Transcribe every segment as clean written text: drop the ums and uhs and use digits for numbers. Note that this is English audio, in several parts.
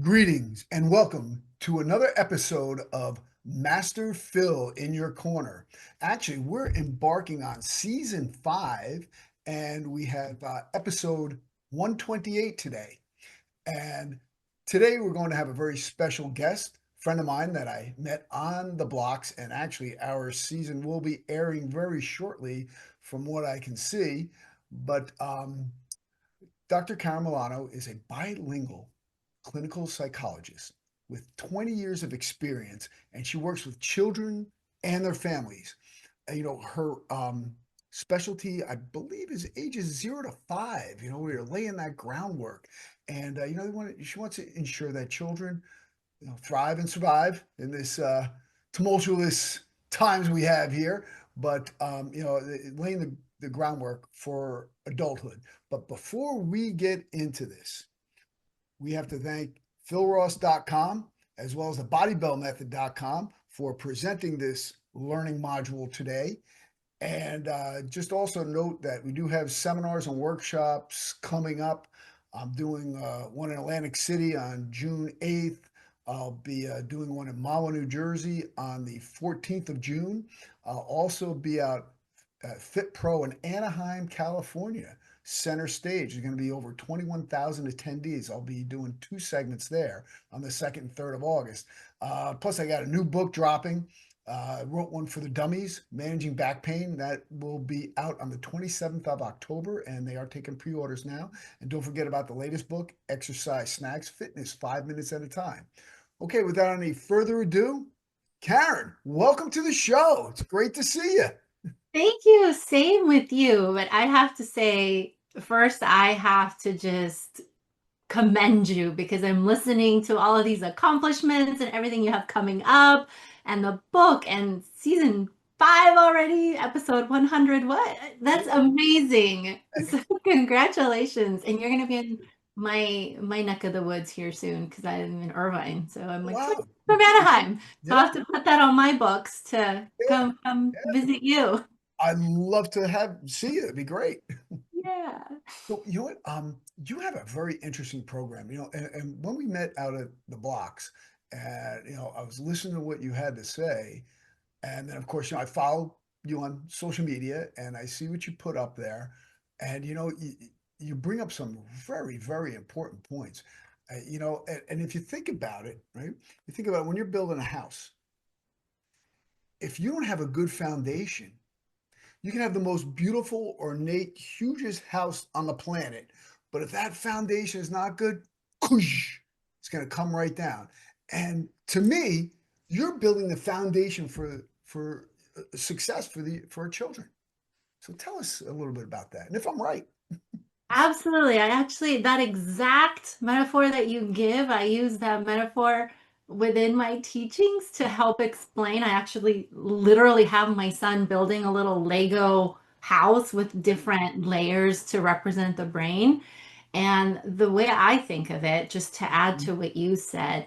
Greetings and welcome to another episode of Master Phil in Your Corner. Actually, we're embarking on season 5 and we have episode 128 today. And today we're going to have a very special guest, friend of mine that I met on the blocks. And actually, our season will be airing very shortly from what I can see. But Dr. Karen Molano is a bilingual clinical psychologist with 20 years of experience, and she works with children and their families. Her specialty, I believe, is ages 0 to 5. We're laying that groundwork, and she wants to ensure that children, thrive and survive in this tumultuous times we have here. But laying the groundwork for adulthood. But before we get into this, we have to thank philross.com as well as the bodybellmethod.com for presenting this learning module today. And just also note that we do have seminars and workshops coming up. I'm doing one in Atlantic City on June 8th. I'll be doing one in Molano, New Jersey on the 14th of June. I'll also be out at Fit Pro in Anaheim, California. Center stage is going to be over 21,000 attendees. I'll be doing 2 segments there on the 2nd and 3rd of August. Plus, I got a new book dropping. I wrote one for the dummies, Managing Back Pain. That will be out on the 27th of October, and they are taking pre-orders now. And don't forget about the latest book, Exercise Snacks Fitness, 5 minutes at a time. Okay, without any further ado, Karen, welcome to the show. It's great to see you. Thank you. Same with you. But I have to say, first, I have to just commend you because I'm listening to all of these accomplishments and everything you have coming up, and the book and season 5 already, episode 100. What? That's amazing. So congratulations. And you're going to be in my neck of the woods here soon because I'm in Irvine. So I'm like 20 Wow. from Anaheim. So I'll Yeah, have to put that on my books to yeah, come yeah. visit you. I'd love to see you. It'd be great. Yeah. So you know what? You have a very interesting program. And when we met out at the blocks, and I was listening to what you had to say, and then of course, I follow you on social media, and I see what you put up there, and you bring up some very, very important points. And if you think about it, right? You think about when you're building a house. If you don't have a good foundation, you can have the most beautiful, ornate, hugest house on the planet, but if that foundation is not good, it's going to come right down. And to me, you're building the foundation for success for our children. So tell us a little bit about that, and if I'm right. Absolutely. I actually, that exact metaphor that you give, I use that metaphor within my teachings to help explain. I actually literally have my son building a little Lego house with different layers to represent the brain. And the way I think of it, just to add to what you said,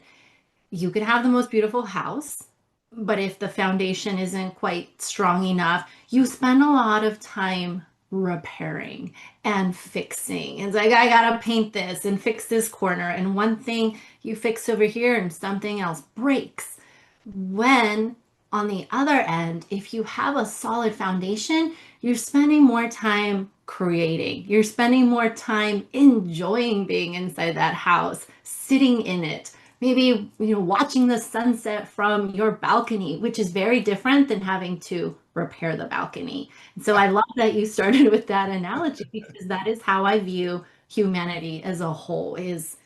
you can have the most beautiful house, but if the foundation isn't quite strong enough, you spend a lot of time repairing and fixing. It's like, I gotta paint this and fix this corner, and one thing you fix over here and something else breaks. When, on the other end, if you have a solid foundation, you're spending more time creating. You're spending more time enjoying being inside that house, sitting in it, maybe watching the sunset from your balcony, which is very different than having to repair the balcony. And so I love that you started with that analogy because that is how I view humanity as a whole, is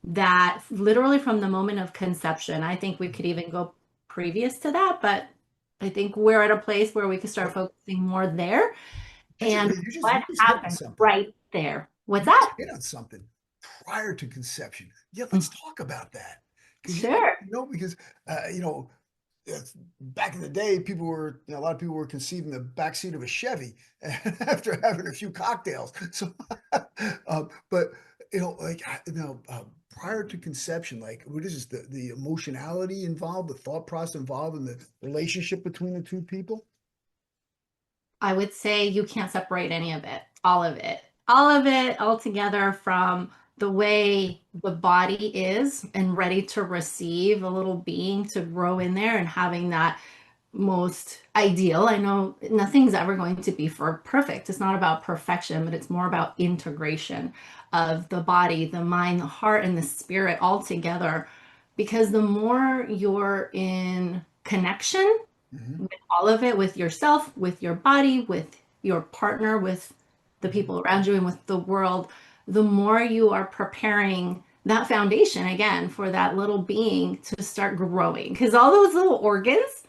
that literally from the moment of conception. I think we could even go previous to that, but I think we're at a place where we could start Well, focusing more there. And you what just hit on happens something. right there? What's You just that? hit on something prior to conception. Yeah, Mm, let's talk about that because sure. because back in the day, a lot of people were conceived in the backseat of a Chevy after having a few cocktails. So, but prior to conception, like what is this, the emotionality involved, the thought process involved, in the relationship between the two people? I would say you can't separate any of it, all of it, all of it all together from the way the body is and ready to receive a little being to grow in there and having that most ideal. I know nothing's ever going to be for perfect. It's not about perfection, but it's more about integration of the body, the mind, the heart, and the spirit all together. Because the more you're in connection Hmm. with all of it, with yourself, with your body, with your partner, with the Hmm. people around you, and with the world, the more you are preparing that foundation again for that little being to start growing. Because all those little organs,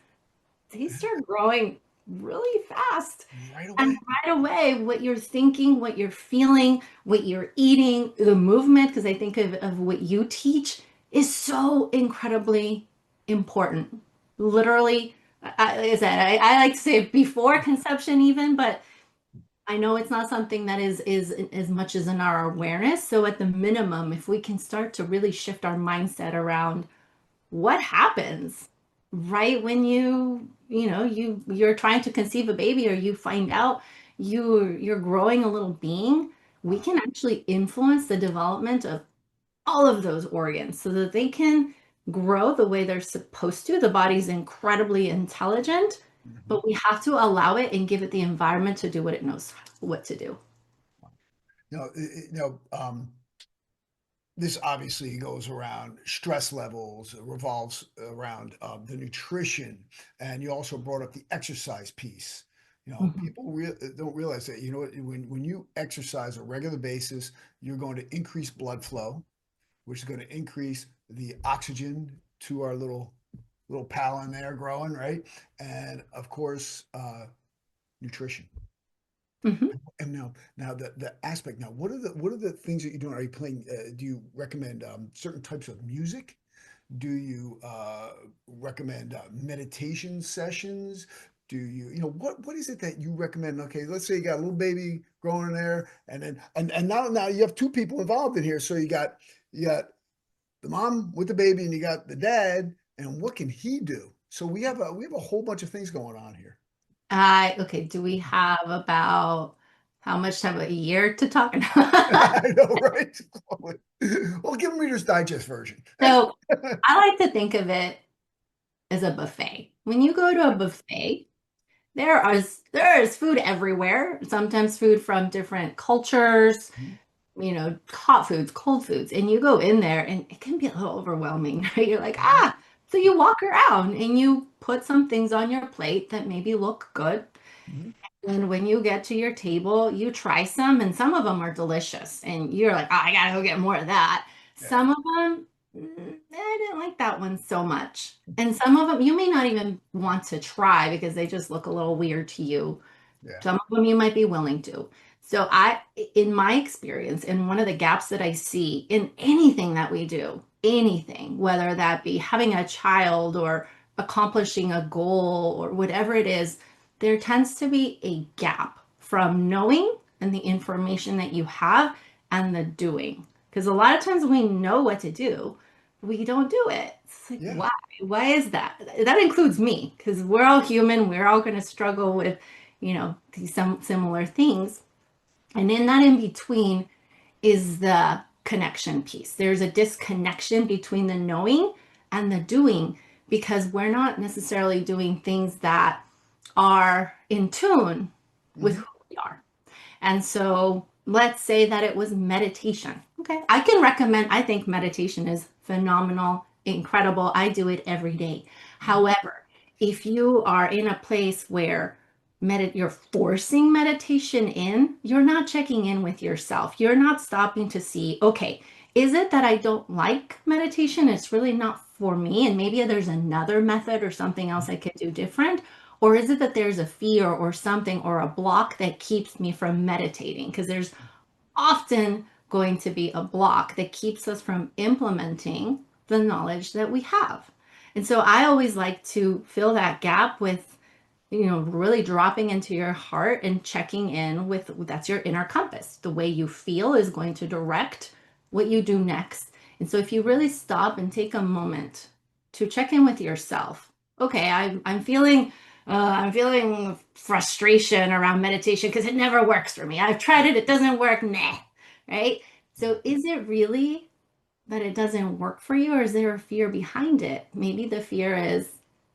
they start growing really fast. Right And away. right away, what you're thinking, what you're feeling, what you're eating, the movement, because I think of what you teach is so incredibly important. Literally, like I said, I like to say before conception even, but I know it's not something that is as much as in our awareness. So at the minimum, if we can start to really shift our mindset around what happens right when you're trying to conceive a baby or you find out you're growing a little being, we Wow. can actually influence the development of all of those organs so that they can grow the way they're supposed to. The body's incredibly intelligent, Hmm. but we have to allow it and give it the environment to do what it knows what to do. This obviously goes around stress levels, revolves around the nutrition, and you also brought up the exercise piece. Mhm. People don't realize that, when you exercise on a regular basis, you're going to increase blood flow, which is going to increase the oxygen to our little pal in there growing, right? And of course, nutrition. Mhm. And now the aspect. Now, what are the things that you're doing? Are you playing? Do you recommend certain types of music? Do you recommend meditation sessions? Do what is it that you recommend? Okay, let's say you got a little baby growing in there, and then and now you have two people involved in here. So you got the mom with the baby, and you got the dad, and what can he do? So we have a whole bunch of things going on here. Okay, do we have about how much time? A year to talk? I know, right? Well, give me Reader's Digest version. So I like to think of it as a buffet. When you go to a buffet, there is food everywhere. Sometimes food from different cultures, hot foods, cold foods, and you go in there and it can be a little overwhelming, right? You're like, so you walk around and you put some things on your plate that maybe look good. Mhm. And when you get to your table, you try some, and some of them are delicious. And you're like, oh, I gotta go get more of that. Yeah, Some of them, I didn't like that one so much. And some of them you may not even want to try because they just look a little weird to you. yeah. Some of them you might be willing to. So in my experience, and one of the gaps that I see in anything that we do, anything, whether that be having a child or accomplishing a goal or whatever it is, there tends to be a gap from knowing and the information that you have and the doing. Because a lot of times we know what to do, we don't do it. It's like, Yeah. why? Why is that? That includes me, because we're all human. We're all going to struggle with these some similar things. And in that in between is the connection piece. There's a disconnection between the knowing and the doing because we're not necessarily doing things that are in tune with Hmm. who we are. And so let's say that it was meditation. Okay. I can recommend, I think meditation is phenomenal, incredible. I do it every day. However, if you are in a place where you're forcing meditation in, you're not checking in with yourself. You're not stopping to see, okay, is it that I don't like meditation? It's really not for me. And maybe there's another method or something else I could do different. Or is it that there's a fear or something or a block that keeps me from meditating? Because there's often going to be a block that keeps us from implementing the knowledge that we have. And so I always like to fill that gap with really dropping into your heart and checking in with that's your inner compass. The way you feel is going to direct what you do next. And so if you really stop and take a moment to check in with yourself, okay, I'm feeling frustration around meditation because it never works for me. I've tried it, it doesn't work, nah, right? So is it really that it doesn't work for you, or is there a fear behind it? Maybe the fear is,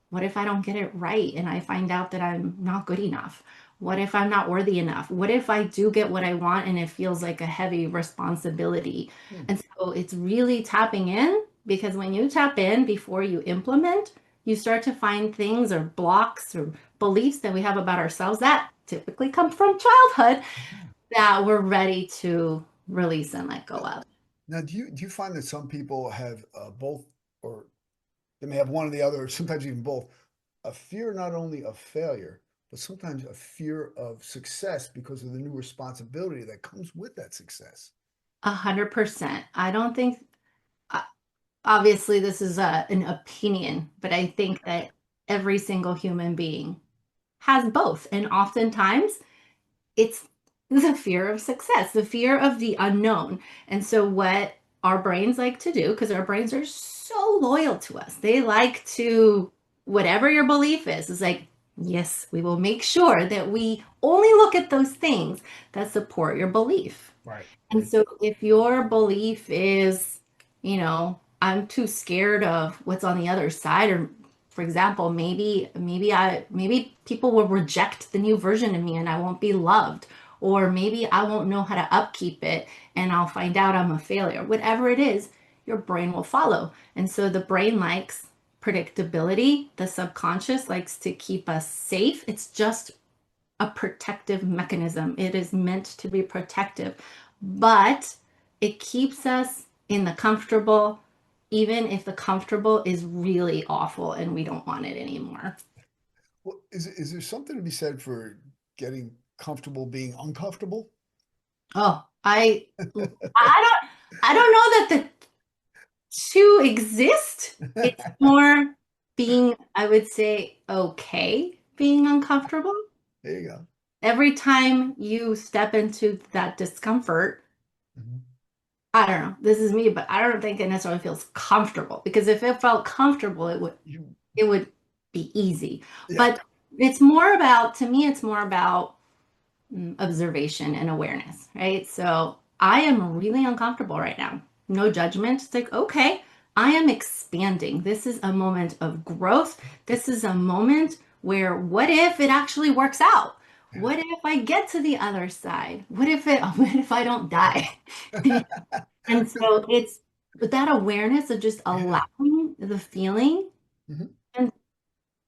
what if I don't get it right and I find out that I'm not good enough? What if I'm not worthy enough? What if I do get what I want and it feels like a heavy responsibility? Hmm. And so it's really tapping in, because when you tap in before you implement, you start to find things or blocks or beliefs that we have about ourselves that typically come from childhood Yeah. that we're ready to release and let go Now, of. now, do you find that some people have both, or they may have one or the other, or sometimes even both, a fear not only of failure, but sometimes a fear of success because of the new responsibility that comes with that success? 100%. I don't think, uh, obviously, this is an opinion, but I think that every single human being has both. And oftentimes it's the fear of success, the fear of the unknown. And so, what our brains like to do, because our brains are so loyal to us, they like to, whatever your belief is like, yes, we will make sure that we only look at those things that support your belief. Right, And right. so if your belief is, I'm too scared of what's on the other side, or for example, maybe people will reject the new version of me and I won't be loved, or maybe I won't know how to upkeep it and I'll find out I'm a failure. Whatever it is, your brain will follow. And so the brain likes predictability. The subconscious likes to keep us safe. It's just a protective mechanism. It is meant to be protective, but it keeps us in the comfortable, even if the comfortable is really awful and we don't want it anymore. Well, is there something to be said for getting comfortable being uncomfortable? Oh, I don't know that the two exist. It's more being, I would say, okay being uncomfortable. There you go. Every time you step into that discomfort, Mhm. I don't know. This is me, but I don't think it necessarily feels comfortable, because if it felt comfortable, You, it would be easy. yeah. But it's more about, to me, it's more about observation and awareness, right? So I am really uncomfortable right now. No judgment. It's like, okay, I am expanding. This is a moment of growth. This is a moment where, what if it actually works out? What if I get to the other side? What if I don't die? And so it's with that awareness of just Yeah. allowing the feeling, Mhm. and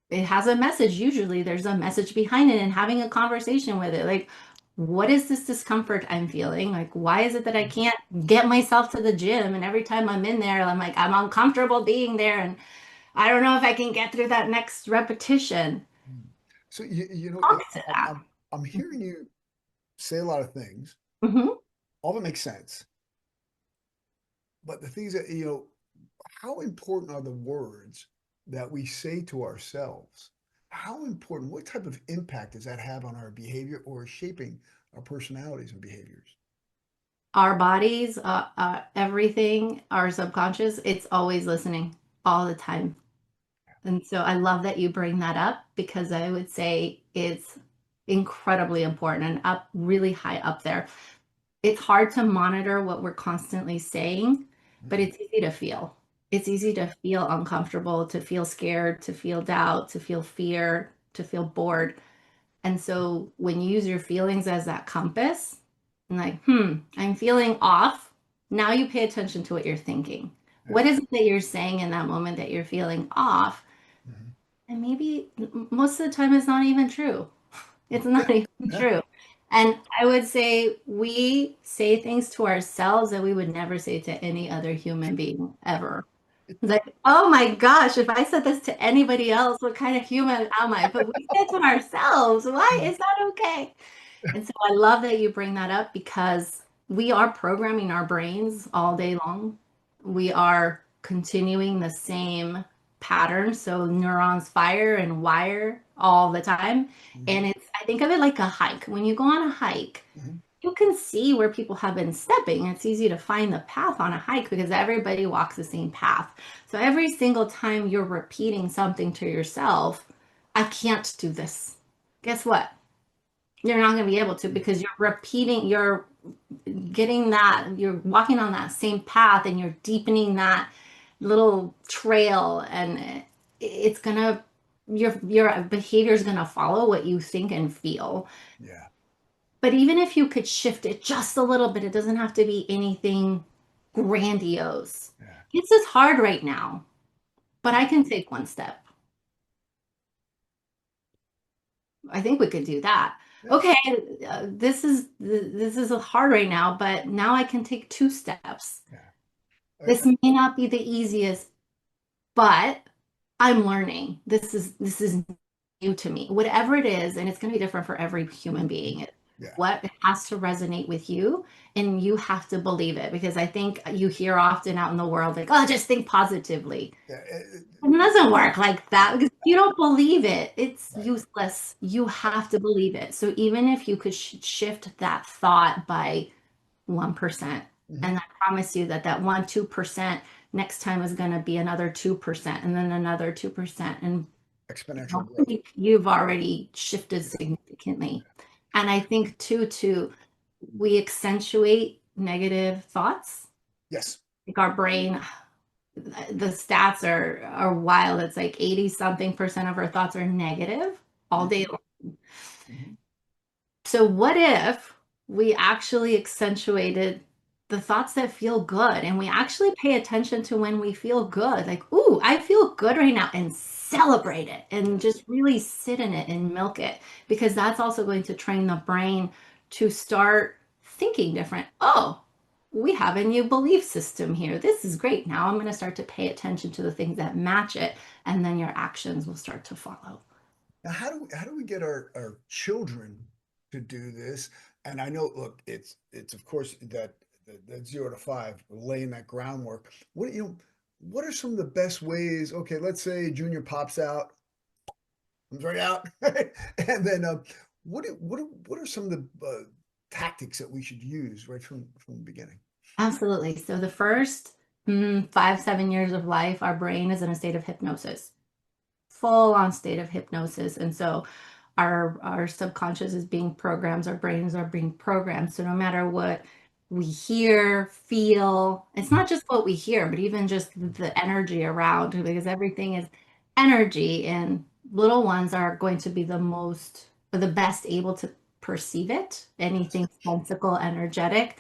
it has a message. Usually there's a message behind it, and having a conversation with it. Like, what is this discomfort I'm feeling? Like, why is it that I can't get myself to the gym? And every time I'm in there, I'm like, I'm uncomfortable being there. And I don't know if I can get through that next repetition. Mm. So you know, Talk to I'm that. I'm hearing you say a lot of things. Mhm. All of it makes sense. But the things that, how important are the words that we say to ourselves? How important, what type of impact does that have on our behavior or shaping our personalities and behaviors? Our bodies, everything, our subconscious, it's always listening all the time. And so I love that you bring that up, because I would say it's incredibly important and up really high up there. It's hard to monitor what we're constantly saying, but Mhm. it's easy to feel. It's easy to feel uncomfortable, to feel scared, to feel doubt, to feel fear, to feel bored. And so when you use your feelings as that compass, and like, I'm feeling off. Now you pay attention to what you're thinking. Yeah. What is it that you're saying in that moment that you're feeling off? Mhm. And maybe most of the time it's not even true. It's not Yeah. even Yeah. true. And I would say we say things to ourselves that we would never say to any other human being ever. It's like, oh my gosh, if I said this to anybody else, what kind of human am I? But we say it to ourselves. Why is that okay? And so I love that you bring that up, because we are programming our brains all day long. We are continuing the same pattern. So neurons fire and wire all the time. Mhm. And I think of it like a hike. When you go on a hike, Mhm. you can see where people have been stepping. It's easy to find the path on a hike because everybody walks the same path. So every single time you're repeating something to yourself, I can't do this. Guess what? You're not going to be able to, Yeah. because you're repeating, you're getting that, you're walking on that same path and you're deepening that little trail, and it's gonna, your behavior is gonna follow what you think and feel. Yeah. But even if you could shift it just a little bit, it doesn't have to be anything grandiose. Yeah. It's just hard right now, but I can take one step. I think we could do that. Yeah. Okay, this is hard right now, but now I can take two steps. Yeah. This may not be the easiest, but I'm learning. This is new to me. Whatever it is, and it's going to be different for every human being. Yeah. What it has to resonate with you, and you have to believe it, because I think you hear often out in the world like, "Oh, just think positively." Yeah. It doesn't work like that, because if you don't believe it, it's Right. useless. You have to believe it. So even if you could shift that thought by 1%, Hmm. and I promise you that that 1, 2% next time is going to be another 2%, and then another 2%. And Exponential I growth. think you've already shifted Yeah. significantly. And I think too, we accentuate negative thoughts. Yes. Like our brain, the stats are wild. It's like 80 something percent of our thoughts are negative all day Hmm. long. Hmm. So what if we actually accentuated the thoughts that feel good, and we actually pay attention to when we feel good? Like, ooh, I feel good right now, and celebrate it and Yes. just really sit in it and milk it, because that's also going to train the brain to start thinking different. Oh, we have a new belief system here. This is great. Now I'm going to start to pay attention to the things that match it, and then your actions will start to follow. Now, how do we get our children to do this? And I know, look, it's of course that 0 to 5, laying that groundwork. What are some of the best ways? Okay, let's say Junior pops out, comes right out, and then what are some of the tactics that we should use right from the beginning? Absolutely. So the first 5, 7 years of life, our brain is in a state of hypnosis, full on state of hypnosis. And so our subconscious is being programmed, our brains are being programmed. So no matter what we hear, feel, it's not just what we hear, but even just the energy around, because everything is energy, and little ones are going to be the best able to perceive it, Yes. anything sensical, energetic.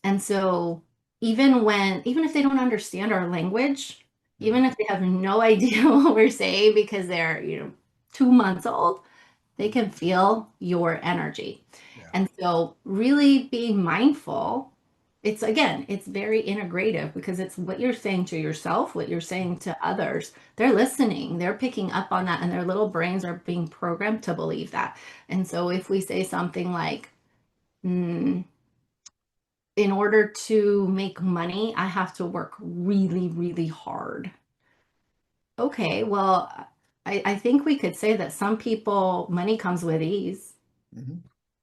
And so even if they don't understand our language, Mhm. even if they have no idea what we're saying because they're, 2 months old, they can feel your energy. Yeah. And so really being mindful, it's very integrative, because it's what you're saying to yourself, what you're saying to others. They're listening, they're picking up on that, and their little brains are being programmed to believe that. And so if we say something like, "Hmm, in order to make money, I have to work really, really hard." Okay, well, I think we could say that some people, money comes with ease, Hmm.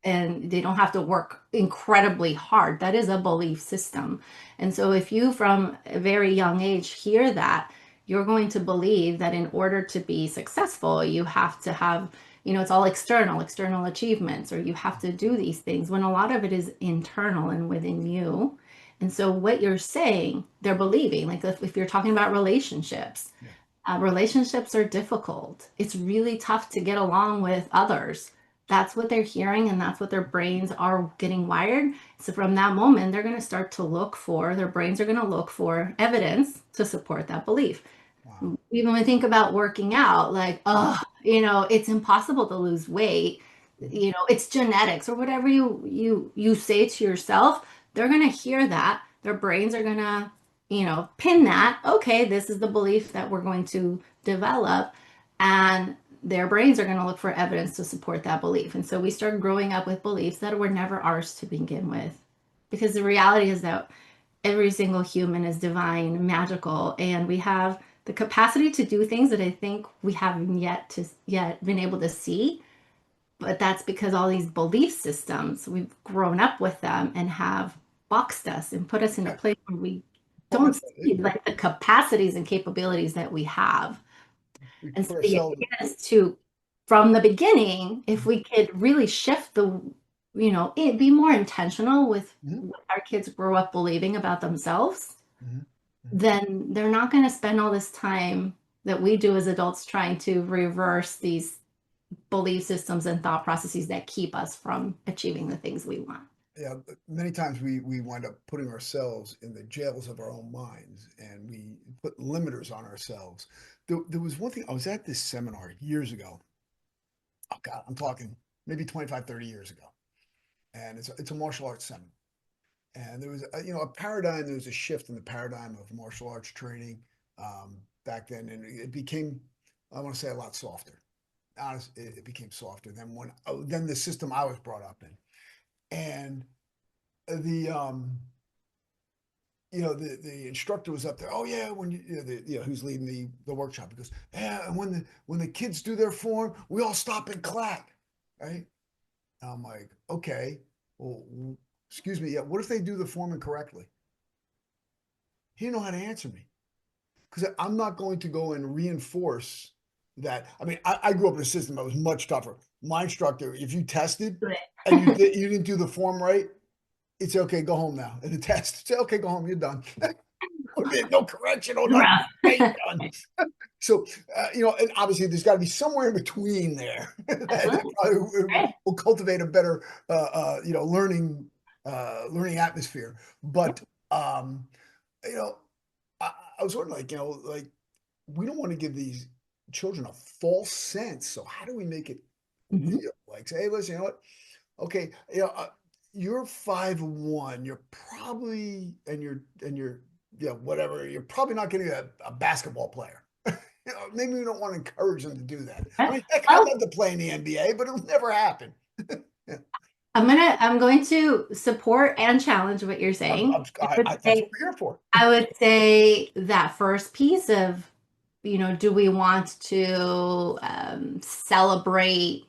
and they don't have to work incredibly hard. That is a belief system. And so if you from a very young age hear that, you're going to believe that in order to be successful, you have to have, it's all external achievements, or you have to do these things, when a lot of it is internal and within you. And so what you're saying, they're believing. Like if you're talking about relationships, Yeah. relationships are difficult. It's really tough to get along with others. That's what they're hearing, and that's what their brains are getting wired. So from that moment, they're going to start to their brains are going to look for evidence to support that belief. Wow. Even when we think about working out, like, oh, it's impossible to lose weight. Mhm. It's genetics, or whatever you say to yourself, they're going to hear that. Their brains are going to, pin that. Okay, this is the belief that we're going to develop. And their brains are going to look for evidence to support that belief. And so we start growing up with beliefs that were never ours to begin with. Because the reality is that every single human is divine, magical, and we have the capacity to do things that I think we haven't yet been able to see. But that's because all these belief systems, we've grown up with them and have boxed us and put us in a Yeah. place where we Part don't of see like the capacities and capabilities that we have. we And so put the ourselves. idea is to, from the beginning, if we could really shift the be more intentional with Mhm, what our kids grow up believing about themselves, mhm, mhm. then they're not going to spend all this time that we do as adults trying to reverse these belief systems and thought processes that keep us from achieving the things we want. Yeah, but many times we wind up putting ourselves in the jails of our own minds, and we put limiters on ourselves. There was one thing, I was at this seminar years ago. Oh God, I'm talking maybe 25, 30 years ago. And it's a martial arts seminar. And there was a paradigm, there was a shift in the paradigm of martial arts training back then, and it became, I want to say, a lot softer. Honest, it became softer than the system I was brought up in. And the the instructor was up there. Oh yeah, when who's leading the workshop? He goes, yeah, and when the kids do their form, we all stop and clap, right? And I'm like, okay, well, excuse me, yeah. What if they do the form incorrectly? He didn't know how to answer me because I'm not going to go and reinforce that. I mean, I grew up in a system that was much tougher. My instructor, if you tested and you didn't do the form right, it's okay. Go home now. And the test, say, okay, go home. You're done. No correction or nothing. Right. Hey, done. So, and obviously there's got to be somewhere in between there that Absolutely. probably Right. will cultivate a better, learning atmosphere. But, um, you know, I was wondering, like, like we don't want to give these children a false sense. So how do we make it Mhm. real? Like, say, hey, listen, you know what? Okay, you're 5'1". You're probably and you're whatever. You're probably not getting a basketball player. Maybe we don't want to encourage them to do that. I Okay. mean, heck, I'd Well, love to play in the NBA, but it'll never happen. Yeah. I'm going to support and challenge what you're saying. That's what we're here for. I would say that first piece of, do we want to celebrate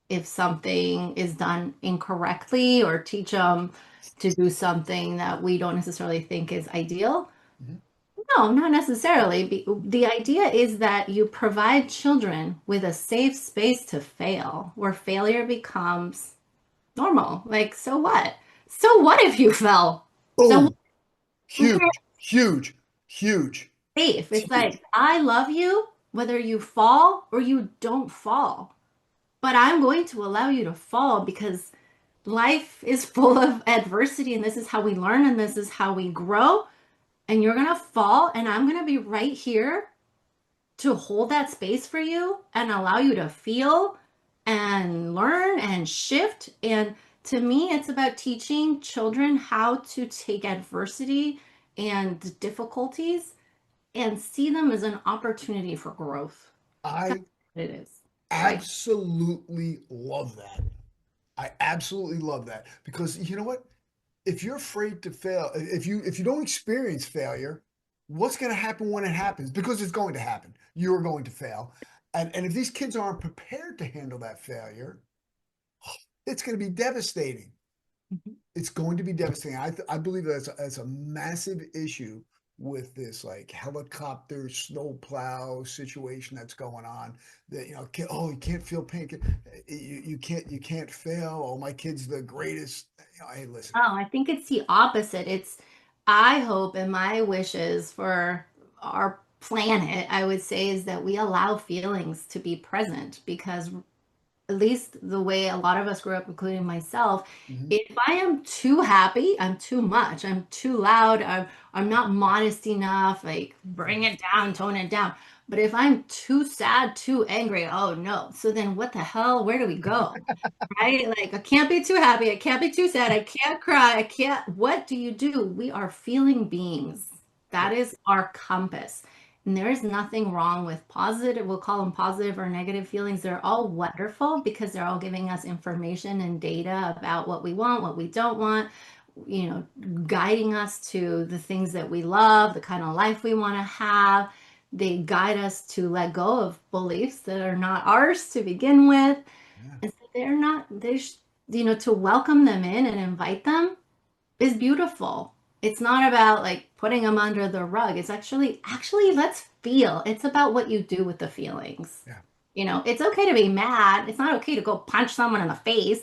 if something is done incorrectly or teach them to do something that we don't necessarily think is ideal? Mhm. No, not necessarily. The idea is that you provide children with a safe space to fail, where failure becomes normal. Like, so what? So what if you fell? So what? Boom. Who cares? Huge, huge, huge. Safe. It's It's huge. like, I love you whether you fall or you don't fall. But I'm going to allow you to fall because life is full of adversity and this is how we learn and this is how we grow. And you're going to fall and I'm going to be right here to hold that space for you and allow you to feel and learn and shift. And to me, it's about teaching children how to take adversity and difficulties and see them as an opportunity for growth. That's I what it is, right? absolutely love that. I absolutely love that because you know what? If you're afraid to fail, if you don't experience failure, what's going to happen when it happens? Because it's going to happen. You're going to fail. And if these kids aren't prepared to handle that failure, it's going to be devastating. Mhm. It's going to be devastating. I believe that's a massive issue with this like helicopter snowplow situation that's going on. That oh, you can't feel pain. You can't fail. Oh, my kid's the greatest. Hey, listen. Oh, I think it's the opposite. I hope and my wishes for our planet, I would say, is that we allow feelings to be present because at least the way a lot of us grew up, including myself, Mhm. if I am too happy, I'm too much, I'm too loud, I'm not modest enough, like bring it down, tone it down. But if I'm too sad, too angry, oh no. So then what the hell? Where do we go? Right? Like I can't be too happy, I can't be too sad, I can't cry, I can't. What do you do? We are feeling beings. Yeah. That is our compass. And there is nothing wrong with positive, we'll call them positive or negative feelings. They're all wonderful because they're all giving us information and data about what we want, what we don't want, guiding us to the things that we love, the kind of life we want to have. They guide us to let go of beliefs that are not ours to begin with. Yeah. And so to welcome them in and invite them is beautiful. It's not about like putting them under the rug. It's actually let's feel. It's about what you do with the feelings. Yeah. It's okay to be mad. It's not okay to go punch someone in the face,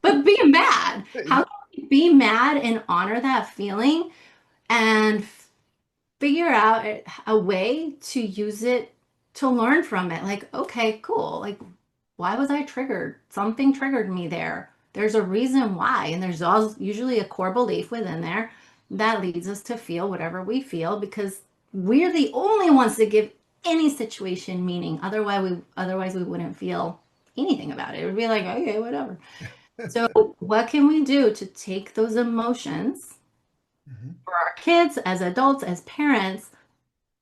but be mad. How Yeah. can we be mad and honor that feeling and figure out a way to use it to learn from it? Like, okay, cool. Like, why was I triggered? Something triggered me there. There's a reason why. And there's usually a core belief within there that leads us to feel whatever we feel because we're the only ones that give any situation meaning. Otherwise we wouldn't feel anything about it. It would be like, okay, whatever. So what can we do to take those emotions Mhm. for our kids, as adults, as parents,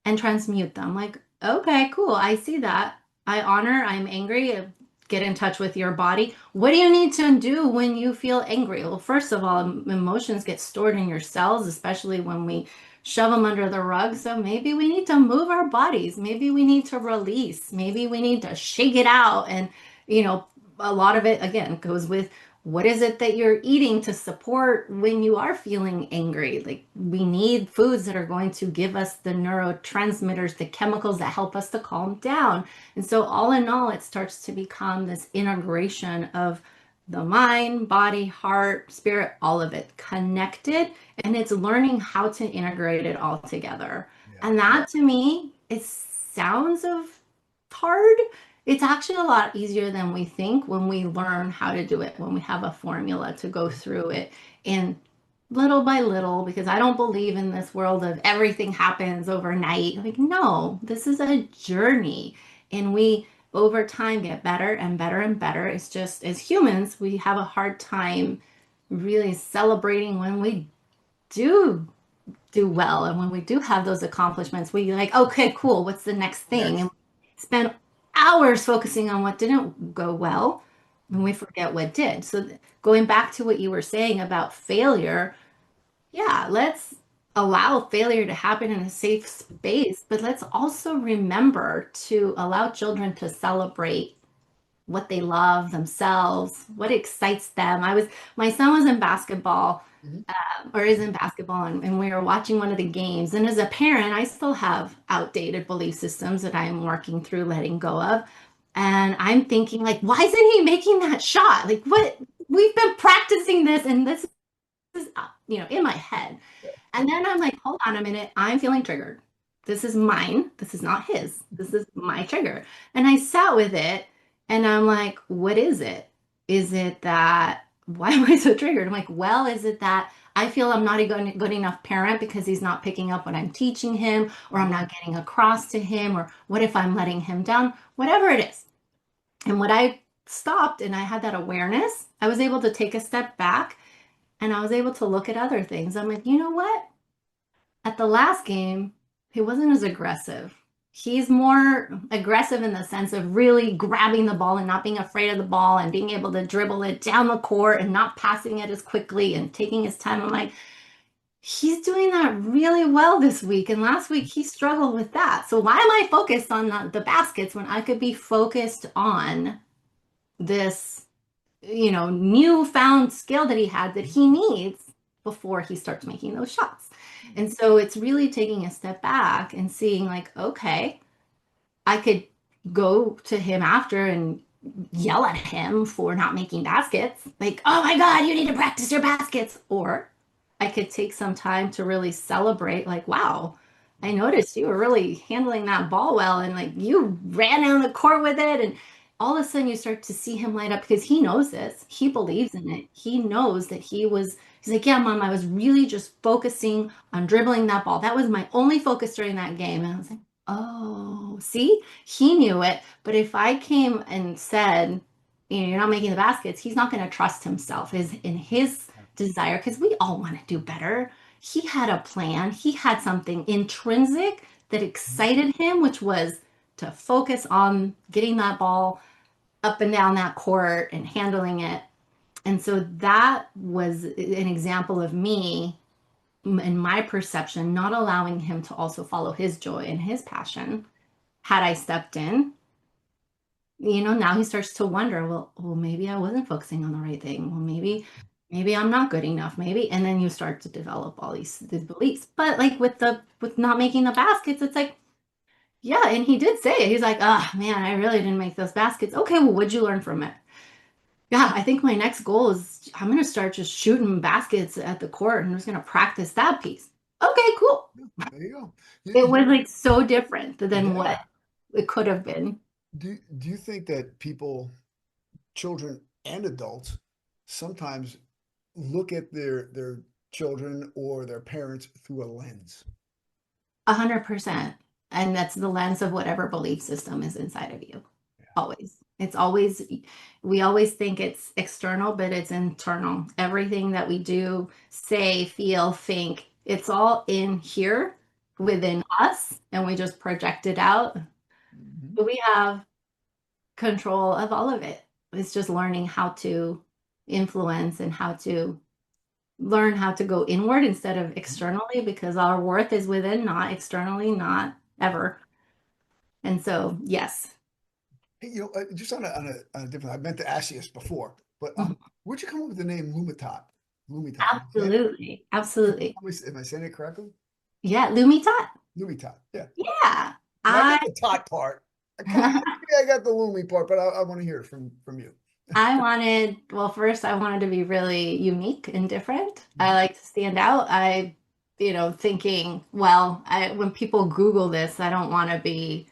and transmute them? Like, okay, cool. I see that. I honor, I'm angry. Get in touch with your body. What do you need to do when you feel angry? Well, first of all, emotions get stored in your cells, especially when we shove them under the rug. So maybe we need to move our bodies. Maybe we need to release. Maybe we need to shake it out. And, you know, a lot of it, again, goes with what is it that you're eating to support when you are feeling angry? Like, we need foods that are going to give us the neurotransmitters, the chemicals that help us to calm down. And so, all in all, it starts to become this integration of the mind, body, heart, spirit, all of it connected. And it's learning how to integrate it all together. Yeah. And that to me, it sounds of hard. It's actually a lot easier than we think when we learn how to do it, when we have a formula to go through it. And little by little, because I don't believe in this world of everything happens overnight. Like, no, this is a journey. And we over time get better and better and better. It's just as humans, we have a hard time really celebrating when we do do well. And when we do have those accomplishments, we like, okay, cool, what's the next thing? And Next. spend hours focusing on what didn't go well, and we Mhm. forget what did. So going back to what you were saying about failure, yeah, let's allow failure to happen in a safe space, but let's also remember to allow children to celebrate what they love themselves, what excites them. My son was in basketball, Mhm. or is in basketball, and we were watching one of the games. And as a parent, I still have outdated belief systems that I'm working through letting go of. And I'm thinking, like, why isn't he making that shot? Like, what? We've been practicing this, and this is, in my head. And then I'm like, hold on a minute. I'm feeling triggered. This is mine. This is not his. This is my trigger. And I sat with it and I'm like, what is it? Is it that, why am I so triggered? I'm like, well, is it that I feel I'm not a good enough parent because he's not picking up what I'm teaching him, or I'm not getting across to him, or what if I'm letting him down? Whatever it is. And when I stopped and I had that awareness, I was able to take a step back and I was able to look at other things. I'm like, you know what? At the last game, he wasn't as aggressive. He's more aggressive in the sense of really grabbing the ball and not being afraid of the ball and being able to dribble it down the court and not passing it as quickly and taking his time. I'm like, he's doing that really well this week. And last week he struggled with that. So why am I focused on the baskets when I could be focused on this, newfound skill that he had that he needs before he starts making those shots? And so it's really taking a step back and seeing, like, okay, I could go to him after and yell at him for not making baskets. Like, oh my God, you need to practice your baskets. Or I could take some time to really celebrate, like, wow, I noticed you were really handling that ball well. And like, you ran down the court with it. And all of a sudden you start to see him light up because he knows this. He believes in it. He knows that he's like, yeah, mom, I was really just focusing on dribbling that ball. That was my only focus during that game. And I was like, oh, see, he knew it. But if I came and said, you're not making the baskets, he's not going to trust himself is in his desire, because we all want to do better. He had a plan, he had something intrinsic that Mhm. excited him, which was to focus on getting that ball up and down that court and handling it. And so that was an example of me, in my perception, not allowing him to also follow his joy and his passion. Had I stepped in, now he starts to wonder, well, maybe I wasn't focusing on the right thing. Well, maybe I'm not good enough. Maybe, and then you start to develop all these beliefs. But like with not making the baskets, it's like, Yeah, and he did say it. He's like, "Ah, man, I really didn't make those baskets." Okay, well, what'd you learn from it? Yeah, I think my next goal is I'm gonna start just shooting baskets at the court and I'm just gonna practice that piece. Okay, cool. Yeah, there you go. It was like so different than what Yeah. it could have been. Do you think that people, children and adults, sometimes look at their children or their parents through a lens? 100%. And that's the lens of whatever belief system is inside of you. Always. It's always, we always think it's external, but it's internal. Everything that we do, say, feel, think, it's all in here Yeah. within us, and we just project it out. Hmm. But we have control of all of it. It's just learning how to influence and how to learn how to go inward instead of externally because our worth is within, not externally, not ever. And so, yes, Hey, just on a different, I meant to ask you this before, but mhm, where'd you come up with the name Lumitot? Lumitot. absolutely, absolutely. Am I saying it correctly? Yeah, Lumitot. Lumitot. Yeah. Yeah, And I I got the tot part. Maybe I got the Lumi part, but I want to hear it from you. I wanted, well, first I wanted to be really unique and different. I Mhm. like to stand out. Thinking, well, when people Google this, I don't want to be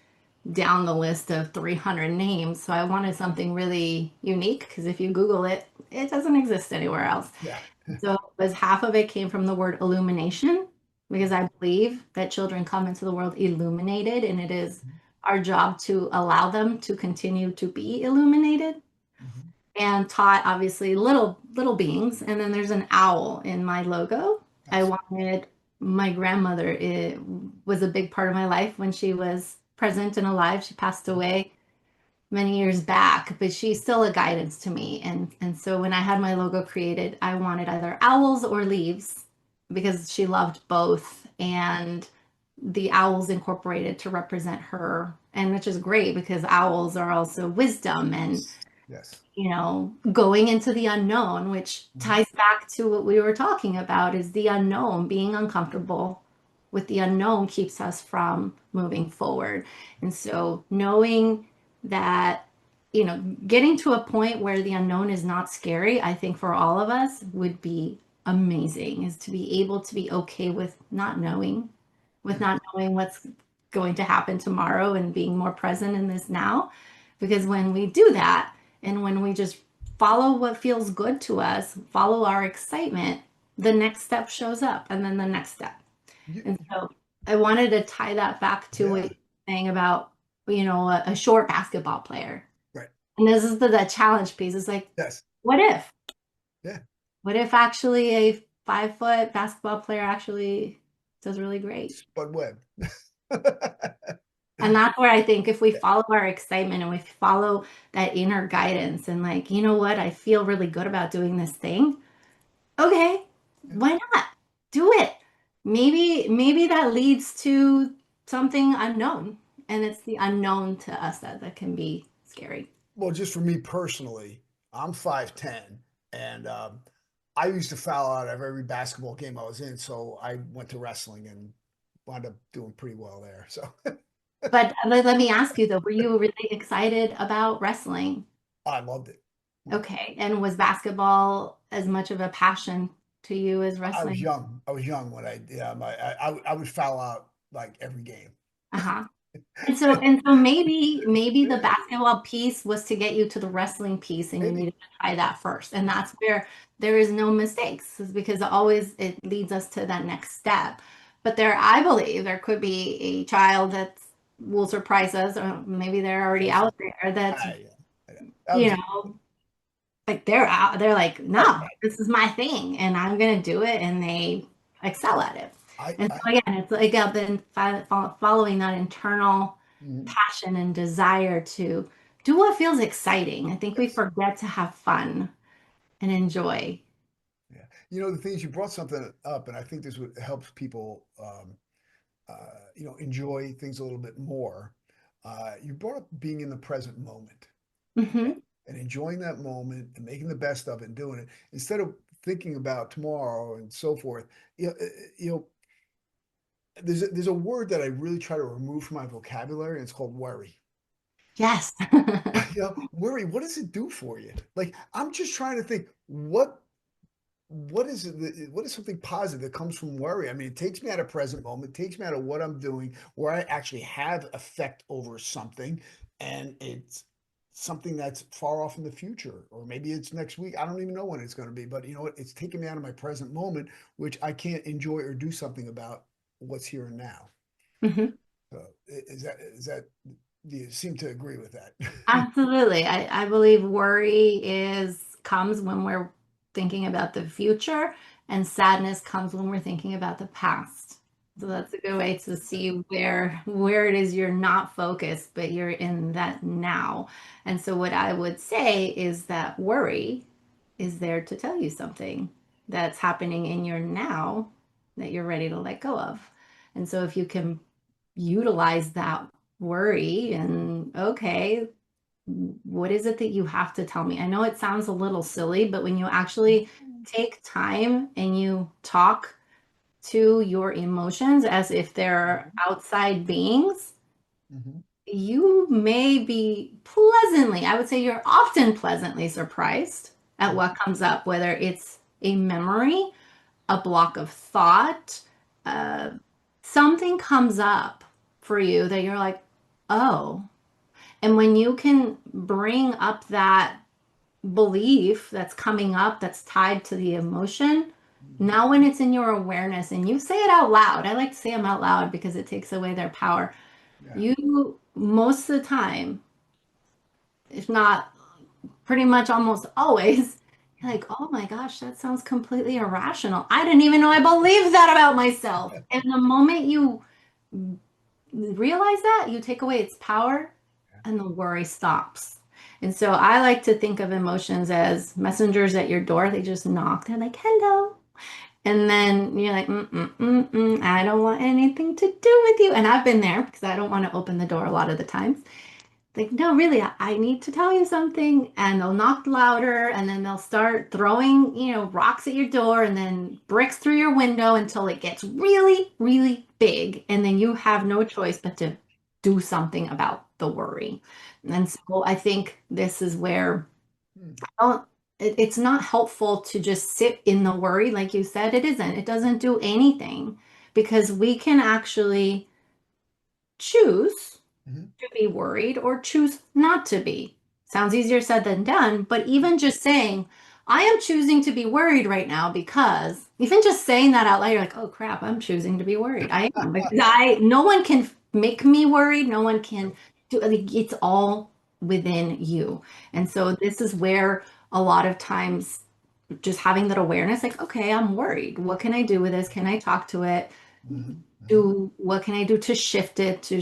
down the list of 300 names. So I wanted something really unique because if you Google it, it doesn't exist anywhere else. Yeah. So it was half of it came from the word illumination because I believe that children come into the world illuminated and it is our job to allow them to continue to be illuminated Mhm. and taught obviously little beings. And then there's an owl in my logo. I Nice. wanted my grandmother, it was a big part of my life when she was present and alive. She passed away many years back, but she's still a guidance to me. And so when I had my logo created, I wanted either owls or leaves because she loved both. And the owls incorporated to represent her, and which is great because owls are also wisdom and Yes. Yes. going into the unknown, which Mhm. ties back to what we were talking about is the unknown. Being uncomfortable with the unknown keeps us from moving forward. And so knowing that, getting to a point where the unknown is not scary, I think for all of us would be amazing, is to be able to be okay with Yeah. not knowing what's going to happen tomorrow and being more present in this now. Because when we do that, and when we just follow what feels good to us, follow our excitement, the next step shows up and then the next step. You, And so I wanted to tie that back to what yeah. you're saying about, a short basketball player. Right. And this is the challenge piece. It's like, Yes. what if? Yeah. What if actually a 5 foot basketball player actually does really great? Spud Webb. And that's where I think if we follow our excitement and we follow that inner guidance and like, you know what, I feel really good about doing this thing. Okay, Yeah. why not? Do it. Maybe that leads to something unknown. And it's the unknown to us that can be scary. Well, just for me personally, I'm 5'10", and I used to foul out of every basketball game I was in, so I went to wrestling and wound up doing pretty well there. So But let me ask you though, were you really excited about wrestling? I loved it. Okay. And was basketball as much of a passion to you as I was wrestling? young. I was young when I would foul out like every game. Uh-huh. And so maybe the basketball piece was to get you to the wrestling piece and you Maybe. needed to try that first. And that's where there is no mistakes is because always it leads us to that next step. But I believe there could be a child that will surprise us, or maybe they're already That's out there that's, I, I you was know, like they're out, they're like, right. no, this is my thing and I'm gonna do it, and they excel at it. And I so again, it's like I've been following that internal mhm, passion and desire to do what feels exciting. I think we yes. forget to have fun and enjoy. Yeah. The things you brought something up, and I think this would helps people enjoy things a little bit more. You brought up being in the present moment Hmm. and enjoying that moment and making the best of it and doing it instead of thinking about tomorrow and so forth. You know, there's a word that I really try to remove from my vocabulary, and it's called worry. Yes. Worry, what does it do for you? Like, I'm just trying to think what is it what is something positive that comes from worry? I mean, it takes me out of present moment, takes me out of what I'm doing, where I actually have effect over something, and it's something that's far off in the future, or maybe it's next week. I don't even know when it's going to be, but you know what? It's taking me out of my present moment, which I can't enjoy or do something about what's here and now. Mhm. So is that do you seem to agree with that? Absolutely. I believe worry comes when we're thinking about the future, and sadness comes when we're thinking about the past. So that's a good way to see where it is you're not focused, but you're in that now. And so what I would say is that worry is there to tell you something that's happening in your now that you're ready to let go of. And so if you can utilize that worry and okay, what is it that you have to tell me? I know it sounds a little silly, but when you actually take time and you talk to your emotions as if they're outside beings, Mhm. you may be pleasantly, I would say you're often pleasantly surprised at Mhm. what comes up, whether it's a memory, a block of thought, uh, something comes up for you that you're like, oh. And when you can bring up that belief that's coming up that's tied to the emotion, Mhm. now when it's in your awareness and you say it out loud, I like to say them out loud because it takes away their power. Yeah. You, most of the time, if not pretty much almost always, you're like, oh my gosh, that sounds completely irrational. I didn't even know I believed that about myself. And the moment you realize that, you take away its power and the worry stops. And so I like to think of emotions as messengers at your door. They just knock. They're like, hello. And then you're like, I don't want anything to do with you. And I've been there because I don't want to open the door a lot of the times. Like, no, really, I need to tell you something. And they'll knock louder and then they'll start throwing, rocks at your door and then bricks through your window until it gets really, really big. And then you have no choice but to do something about the worry. And so I think this is where Hmm. it's not helpful to just sit in the worry. Like you said, it isn't. It doesn't do anything because we can actually choose Mhm. to be worried or choose not to be. Sounds easier said than done, but even just saying, I am choosing to be worried right now because even just saying that out loud, you're like, oh crap, I'm choosing to be worried. I am because no one can make me worried. No one can do like, it's all within you. And so this is where a lot of times just having that awareness, like, okay, I'm worried. What can I do with this? Can I talk to it? Mhm. Mhm. Do what can I do to shift it to,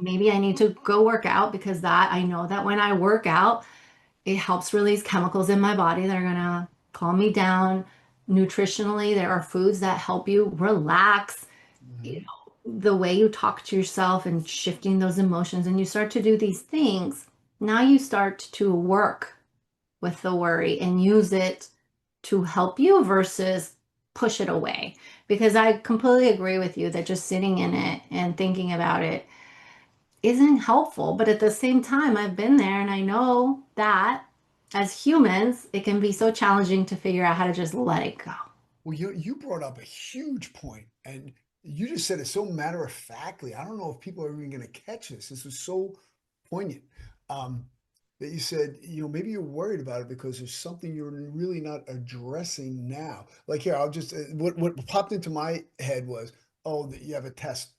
maybe I need to go work out because that I know that when I work out, it helps release chemicals in my body that are gonna calm me down. Nutritionally, there are foods that help you relax. You Mhm. know, the way you talk to yourself and shifting those emotions, and you start to do these things, now you start to work with the worry and use it to help you versus push it away. Because I completely agree with you that just sitting in it and thinking about it isn't helpful. But at the same time, I've been there and I know that as humans, it can be so challenging to figure out how to just let it go. Well, you brought up a huge point, and you just said it so matter of factly. I don't know if people are even going to catch this. This was so poignant. Um, that you said, maybe you're worried about it because there's something you're really not addressing now. Like here, I'll just what popped into my head was, oh, that you have a test.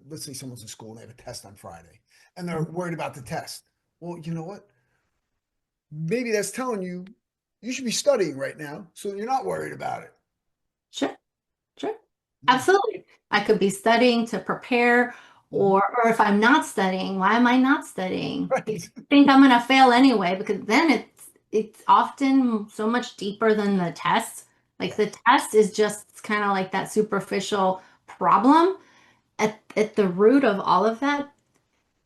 Let's say someone's in school and they have a test on Friday, and they're worried about the test. Well, you know what? Maybe that's telling you you should be studying right now, so you're not worried about it. Sure. Sure. Yeah. Absolutely. I could be studying to prepare, Mhm. or if I'm not studying, why am I not studying? Because Right. I think I'm going to fail anyway, because then it's often so much deeper than the test. Like Yeah. the test is just kind of like that superficial problem. At the root of all of that,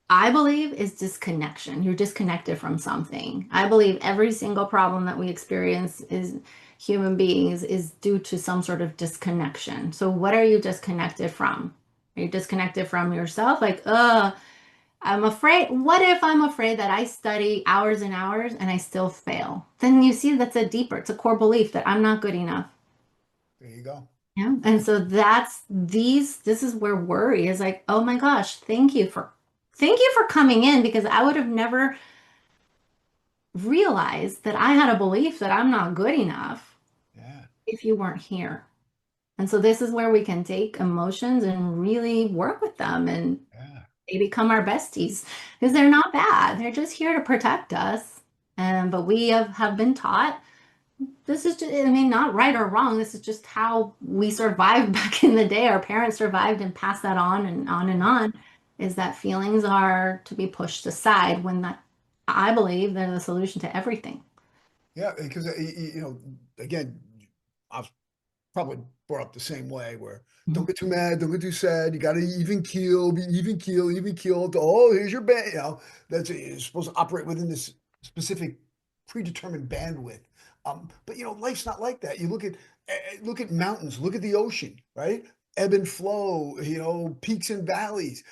I believe is disconnection. You're disconnected from something. I believe every single problem that we experience is human beings is due to some sort of disconnection. So what are you disconnected from? Are you disconnected from yourself? Like, I'm afraid. What if I'm afraid that I study hours and hours and I still fail? Then you see that's a deeper, it's a core belief that I'm not good enough. There you go. Yeah. And so this is where worry is like, oh my gosh, thank you for coming in because I would have never realized that I had a belief that I'm not good enough Yeah. if you weren't here. And so this is where we can take emotions and really work with them and Yeah. they become our besties because they're not bad. They're just here to protect us. And but we have been taught this is just, I mean, not right or wrong. This is just how we survived back in the day. Our parents survived and passed that on and on and on. Is that feelings are to be pushed aside when that I believe they're the solution to everything. Yeah, because again, I've probably brought up the same way where don't Mhm. get too mad, don't get too sad. You got to even keel, be even keel, even keel. Oh, here's your band. That's it. You're supposed to operate within this specific predetermined bandwidth. But life's not like that. You look at mountains, look at the ocean, right? Ebb and flow. Peaks and valleys.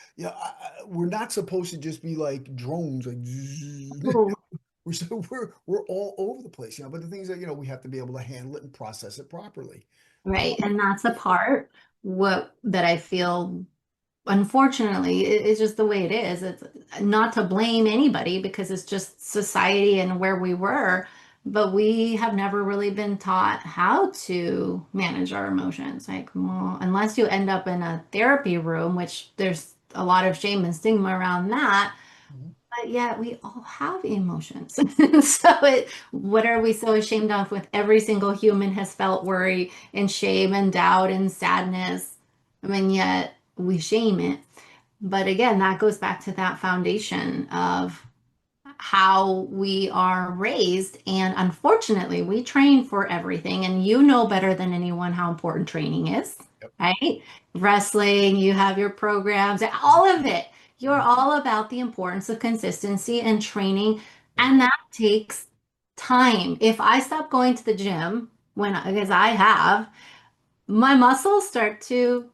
We're not supposed to just be like drones, like Oh, we're all over the place. But the things that we have to be able to handle it and process it properly. right. And that's the part what that I feel unfortunately, it's just the way it is. It's not to blame anybody because it's just society and where we were, but we have never really been taught how to manage our emotions. Like, well, unless you end up in a therapy room, which there's a lot of shame and stigma around that, Mhm. but yet we all have emotions. What are we so ashamed of with every single human has felt worry and shame and doubt and sadness. I mean, yet we shame it. But again, that goes back to that foundation of how we are raised. And unfortunately, we train for everything. And you know better than anyone how important training is, Yep. right? Wrestling, you have your programs, all of it. You're Mhm. all about the importance of consistency and training. Yep. And that takes time. If I stop going to the gym, because I have, my muscles start to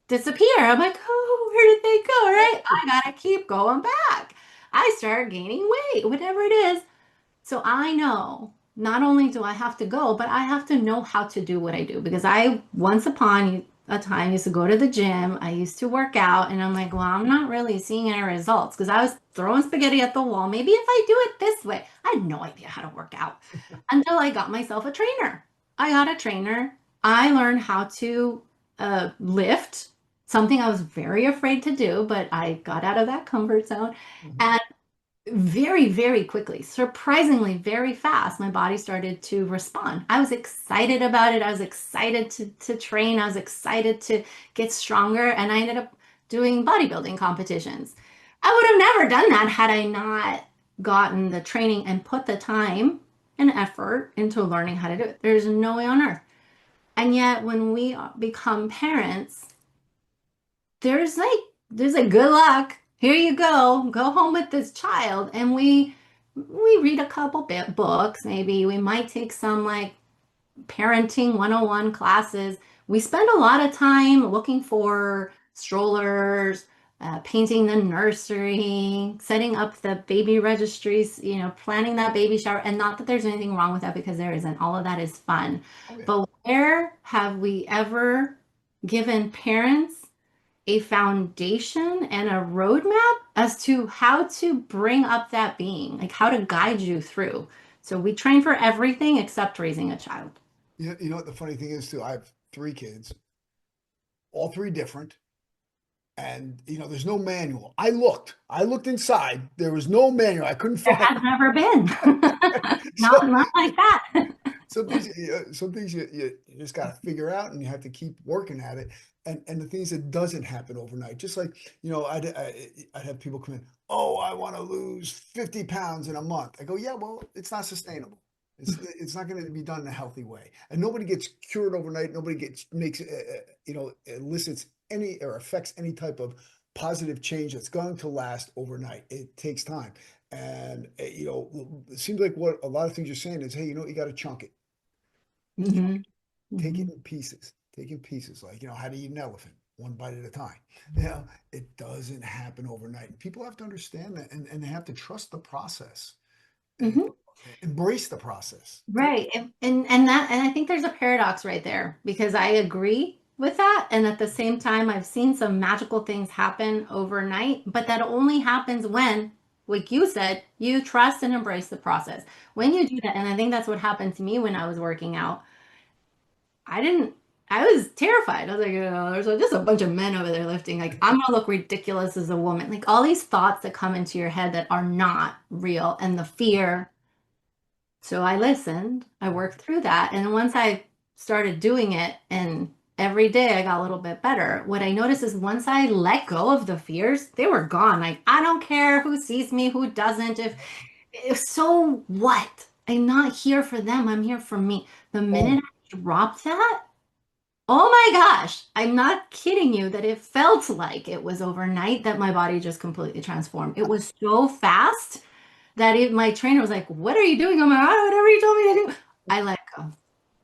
disappear. I'm like, oh, where did they go? Right? I gotta keep going back. I start gaining weight, whatever it is. So I know not only do I have to go, but I have to know how to do what I do because I once upon a time used to go to the gym. I used to work out, and I'm like, well, I'm not really seeing any results because I was throwing spaghetti at the wall. Maybe if I do it this way, I had no idea how to work out until I got myself a trainer. I got a trainer. I learned how to lift, something I was very afraid to do, but I got out of that comfort zone. Mhm. And very, very quickly, surprisingly, very fast, my body started to respond. I was excited about it. I was excited to train. I was excited to get stronger. And I ended up doing bodybuilding competitions. I would have never done that had I not gotten the training and put the time and effort into learning how to do it. There's no way on earth. And yet, when we become parents, there's a good luck. Here you go home with this child, and we read a couple bit books. Maybe we might take some like parenting 101 classes. We spend a lot of time looking for strollers, painting the nursery, setting up the baby registries, planning that baby shower. And not that there's anything wrong with that because there isn't. All of that is fun. Oh yeah. But where have we ever given parents a foundation and a roadmap as to how to bring up that being, like how to guide you through? So we train for everything except raising a child. You know what the funny thing is too? I have three kids, all three different, and there's no manual. I looked inside. There was no manual. I couldn't There find has never been. so Not like that. some things you just got to figure out, and you have to keep working at it. And the things that doesn't happen overnight, just like I'd have people come in. Oh, I want to lose 50 pounds in a month. I go, yeah, well, it's not sustainable. It's not going to be done in a healthy way, and nobody gets cured overnight. Nobody gets makes elicits any or affects any type of positive change that's going to last overnight. It takes time. And it seems like what a lot of things you're saying is, hey, you got to chunk it, Hmm. take Hmm. it in pieces, take it in pieces. Like how do you eat an elephant? one bite at a time. You know, it doesn't happen overnight. People have to understand that, and they have to trust the process and Mhm. embrace the process. Right. And I think there's a paradox right there because I agree with that. And at the same time, I've seen some magical things happen overnight, but that only happens when, like you said, you trust and embrace the process. When you do that, and I think that's what happened to me when I was working out, I didn't, I was terrified. I was like, oh, there's just a bunch of men over there lifting. Like, I'm gonna look ridiculous as a woman. Like all these thoughts that come into your head that are not real and the fear. So I listened, I worked through that. And then once I started doing it, and every day I got a little bit better, what I noticed is once I let go of the fears, they were gone. Like, I don't care who sees me, who doesn't. If so what? I'm not here for them, I'm here for me. The minute Boom. I dropped that, oh my gosh, I'm not kidding you that it felt like it was overnight that my body just completely transformed. It was so fast that my trainer was like, "What are you doing?" I'm like, "Oh, whatever you told me to do." I let go.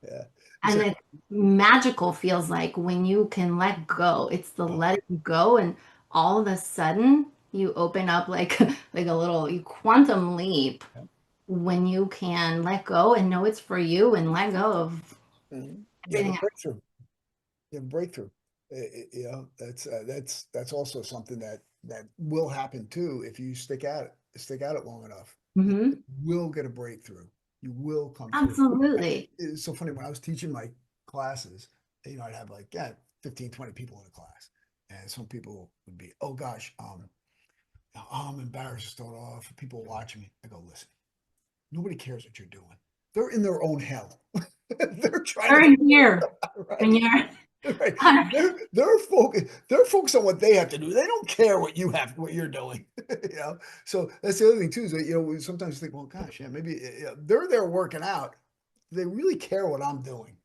Yeah. It's And like, it magical feels like when you can let go. It's the oh, letting go, and all of a sudden you open up like like a little you quantum leap yeah. when you can let go and know it's for you and let go of You have a everything else. breakthrough. You have a breakthrough. You know, that's also something that will happen too if you stick at it long enough. You Hmm. will get a breakthrough. You will come through. Absolutely. It's so funny when I was teaching my classes, you know, I'd have like, yeah, 15, 20 people in a class. And some people would be, oh gosh, I'm embarrassed to start off. People watching me. I go, listen, nobody cares what you're doing. They're in their own hell. They're trying to They're figure here it out, when right? you're Right. They're focused on what they have to do. They don't care what you're doing. You know. So that's the other thing too, is that, you know, we sometimes think, well, gosh, yeah, maybe, they're there working out. Do they really care what I'm doing?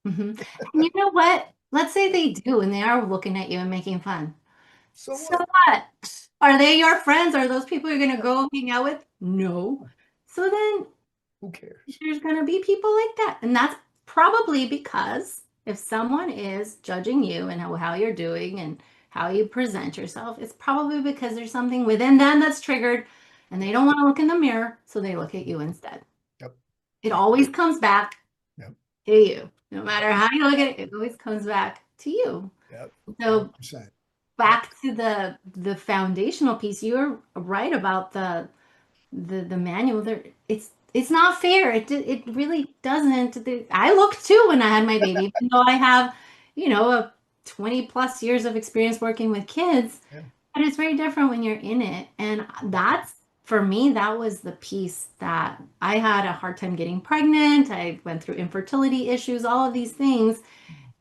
Mhm. And you know what? Let's say they do and they are looking at you and making fun. So So what? what? Are they your friends? Are those people you're going to go hang out with? No. So then Who cares? there's going to be people like that. And that's probably because if someone is judging you and how you're doing and how you present yourself, it's probably because there's something within them that's triggered and they don't want to look in the mirror. So they look at you instead. Yep. It Yep. always comes back Yep. to you. No matter how you look at it, it always comes back to you. Yep. So 100%. Yep. back to the foundational piece, you're right about the manual there. It's not fair. It really doesn't. I looked too when I had my baby, even though I have, a 20 plus years of experience working with kids, Yeah. but it's very different when you're in it. And that's for me, that was the piece that I had a hard time getting pregnant. I went through infertility issues, all of these things.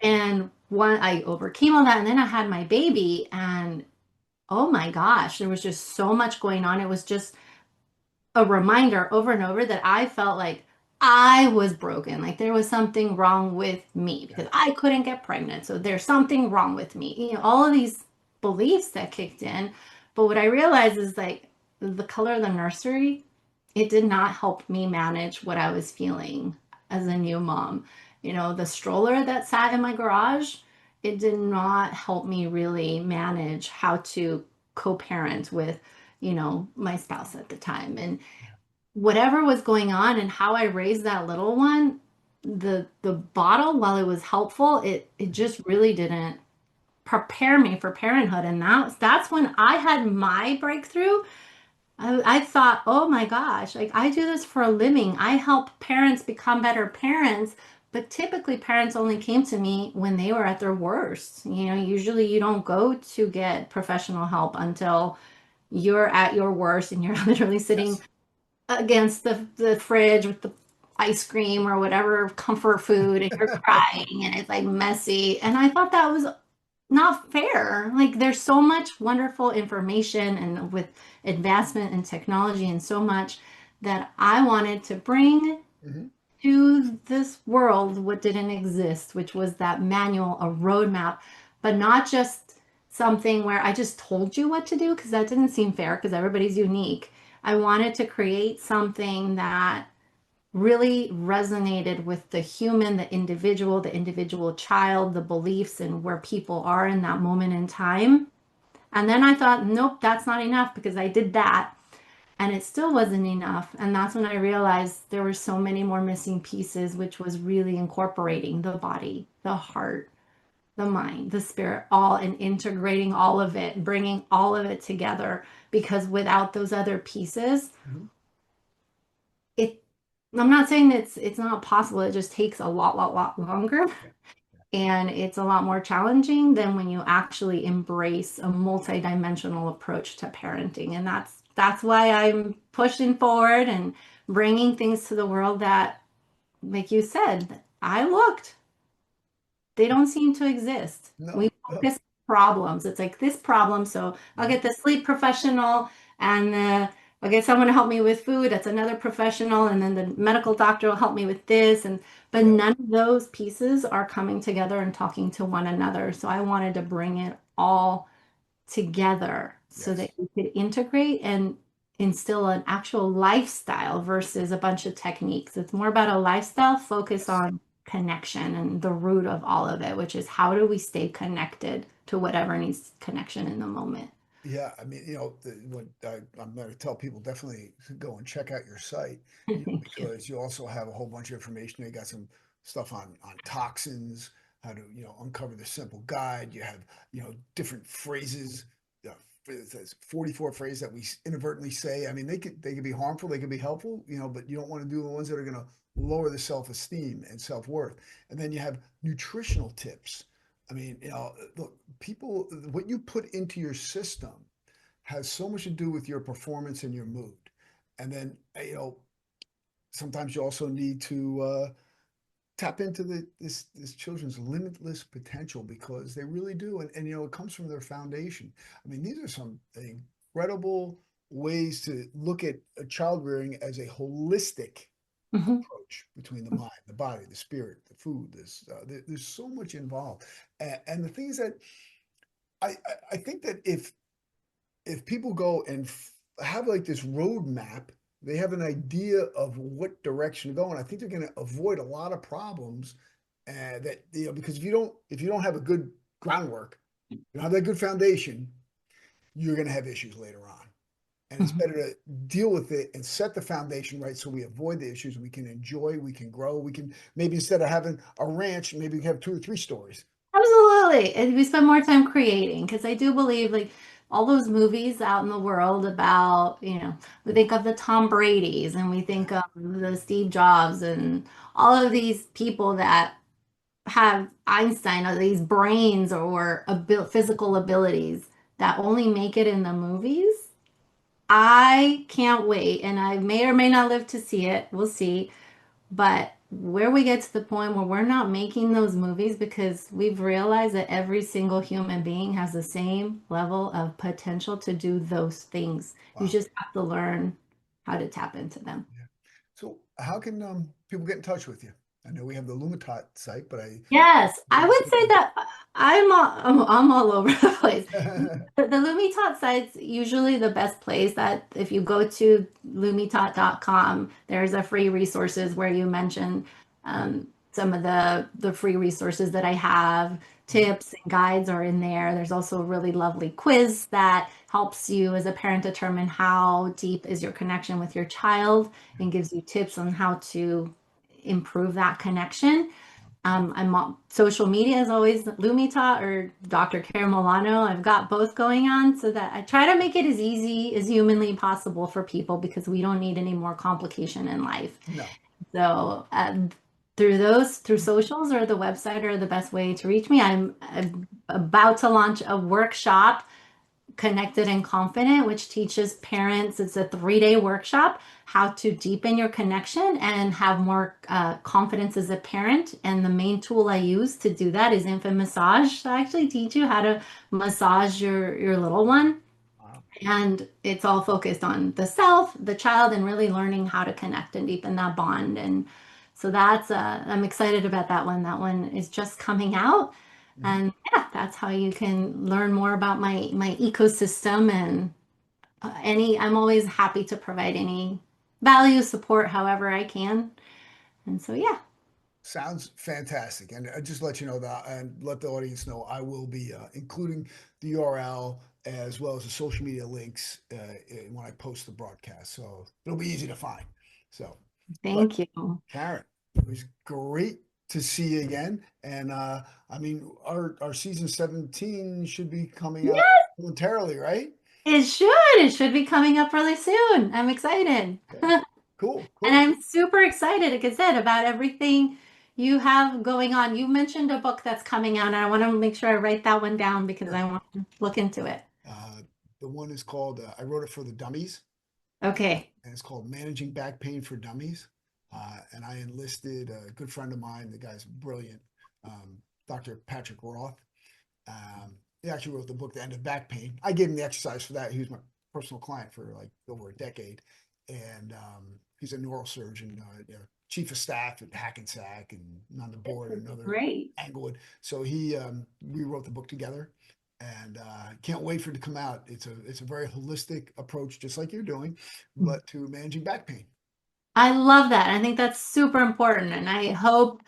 And one, I overcame all that. And then I had my baby, and oh my gosh, there was just so much going on. It was just a reminder over and over that I felt like I was broken. Like there was something wrong with me Yeah. because I couldn't get pregnant. So there's something wrong with me. All of these beliefs that kicked in. But what I realized is like the color of the nursery, it did not help me manage what I was feeling as a new mom. The stroller that sat in my garage, it did not help me really manage how to co-parent with my spouse at the time. And whatever was going on and how I raised that little one, the bottle, while it was helpful, it just really didn't prepare me for parenthood. And that's when I had my breakthrough. I thought, oh my gosh, like I do this for a living. I help parents become better parents. But typically, parents only came to me when they were at their worst. Usually you don't go to get professional help until you're at your worst and you're literally sitting Yes. against the fridge with the ice cream or whatever comfort food and you're crying and it's like messy. And I thought that was not fair. Like there's so much wonderful information and with advancement in technology and so much that I wanted to bring Hmm. to this world what didn't exist, which was that manual, a roadmap, but not just something where I just told you what to do because that didn't seem fair because everybody's unique. I wanted to create something that really resonated with the human, the individual child, the beliefs and where people are in that moment in time. And then I thought, nope, that's not enough because I did that and it still wasn't enough. And that's when I realized there were so many more missing pieces, which was really incorporating the body, the heart, the mind, the spirit, all and integrating all of it, bringing all of it together. Because without those other pieces, Mhm. it, I'm not saying it's not possible. It just takes a lot longer. Yeah. And it's a lot more challenging than when you actually embrace a multidimensional approach to parenting. And that's why I'm pushing forward and bringing things to the world that, like you said, I looked. They don't seem to exist. We No. focus on problems. It's like this problem, so I'll Mhm. get the sleep professional and I'll get someone to help me with food. That's another professional, and then the medical doctor will help me with this. And but Yeah. none of those pieces are coming together and talking to one another. So I wanted to bring it all together so that Yes. you could integrate and instill an actual lifestyle versus a bunch of techniques. It's more about a lifestyle focus Yes. on connection and the root of all of it, which is how do we stay connected to whatever needs connection in the moment. Yeah, I mean, I'm going to tell people definitely to go and check out your site, Thank you. because you also have a whole bunch of information. You got some stuff on toxins, how to, uncover the simple guide. You have, different phrases. There's 44 phrases that we inadvertently say. I mean, they could be harmful, they could be helpful, but you don't want to do the ones that are going to lower the self-esteem and self-worth. And then you have nutritional tips. I mean, look, people, what you put into your system has so much to do with your performance and your mood. And then, sometimes you also need to tap into this children's limitless potential, because they really do, and it comes from their foundation. I mean, these are some incredible ways to look at a child rearing as a holistic Mhm. approach between the mind, the body, the spirit, the food. There's so much involved, and the thing is that I think that if people go and have like this roadmap, they have an idea of what direction to go, and I think they're going to avoid a lot of problems. That because if you don't have a good groundwork, you don't have that good foundation, you're going to have issues later on. And it's Mhm. better to deal with it and set the foundation right, so we avoid the issues. We can enjoy, we can grow, we can maybe, instead of having a ranch, maybe we have 2 or 3 stories. Absolutely. And we spend more time creating because I do believe like all those movies out in the world about, we think of the Tom Brady's and we Yeah. think of the Steve Jobs and all of these people that have Einstein or these brains or physical abilities that only make it in the movies. I can't wait. And I may or may not live to see it. We'll see. But where we get to the point where we're not making those movies because we've realized that every single human being has the same level of potential to do those things. You Wow. just have to learn how to tap into them. Yeah. So how can people get in touch with you? I know we have the Lumitot site, but Yes, I maybe would say people. that I'm all over the place. The LumiTot site's usually the best place that if you go to lumitot.com, there's a free resources where you mention some of the free resources that I have. Tips and guides are in there. There's also a really lovely quiz that helps you as a parent determine how deep is your connection with your child and gives you tips on how to improve that connection. I'm on social media is always Lumita or Dr. Karen Molano. I've got both going on so that I try to make it as easy as humanly possible for people because we don't need any more complication in life. No. So through socials or the website are the best way to reach me. I'm about to launch a workshop, Connected and Confident, which teaches parents, it's a 3-day workshop, how to deepen your connection and have more confidence as a parent. And the main tool I use to do that is infant massage. So I actually teach you how to massage your little one. Wow. And it's all focused on the self, the child, and really learning how to connect and deepen that bond. And so I'm excited about that one. That one is just coming out. Mhm. And yeah, that's how you can learn more about my ecosystem and I'm always happy to provide any. value support however I can. And so, yeah. Sounds fantastic. And just let you know that and let the audience know I will be including the URL as well as the social media links when I post the broadcast. So it'll be easy to find. So, but Thank you. Karen, it was great to see you again. And I mean, our season 17 should be coming out Yes, momentarily, right? it should. It should be coming up really soon. I'm excited. Yeah. Cool, And cool. I'm super excited, like I said, about everything you have going on. You mentioned a book that's coming out, and I want to make sure I write that one down because Sure. I want to look into it. Uh, the one is called, I wrote it for the dummies, Okay. and it's called Managing Back Pain for Dummies. And I enlisted a good friend of mine, the guy's brilliant, um, Dr. Patrick Roth. He actually wrote the book, The End of Back Pain. I gave him the exercise for that. He was my personal client for like over a decade. And he's a neurosurgeon, chief of staff at Hackensack and on the board at another Great. Anglewood. So we wrote the book together, and can't wait for it to come out. It's a very holistic approach, just like you're doing, but to managing back pain. I love that. I think that's super important. And I hope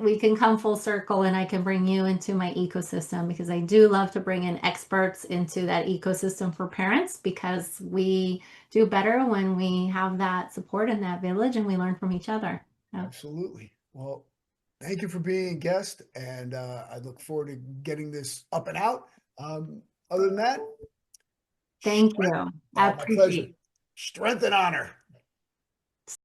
we can come full circle and I can bring you into my ecosystem because I do love to bring in experts into that ecosystem for parents because we do better when we have that support in that village and we learn from each other. So, Absolutely. Well, thank you for being a guest, and I look forward to getting this up and out. Um, Other than that, thank strength. you. I Oh, my pleasure. appreciate Strength and honor.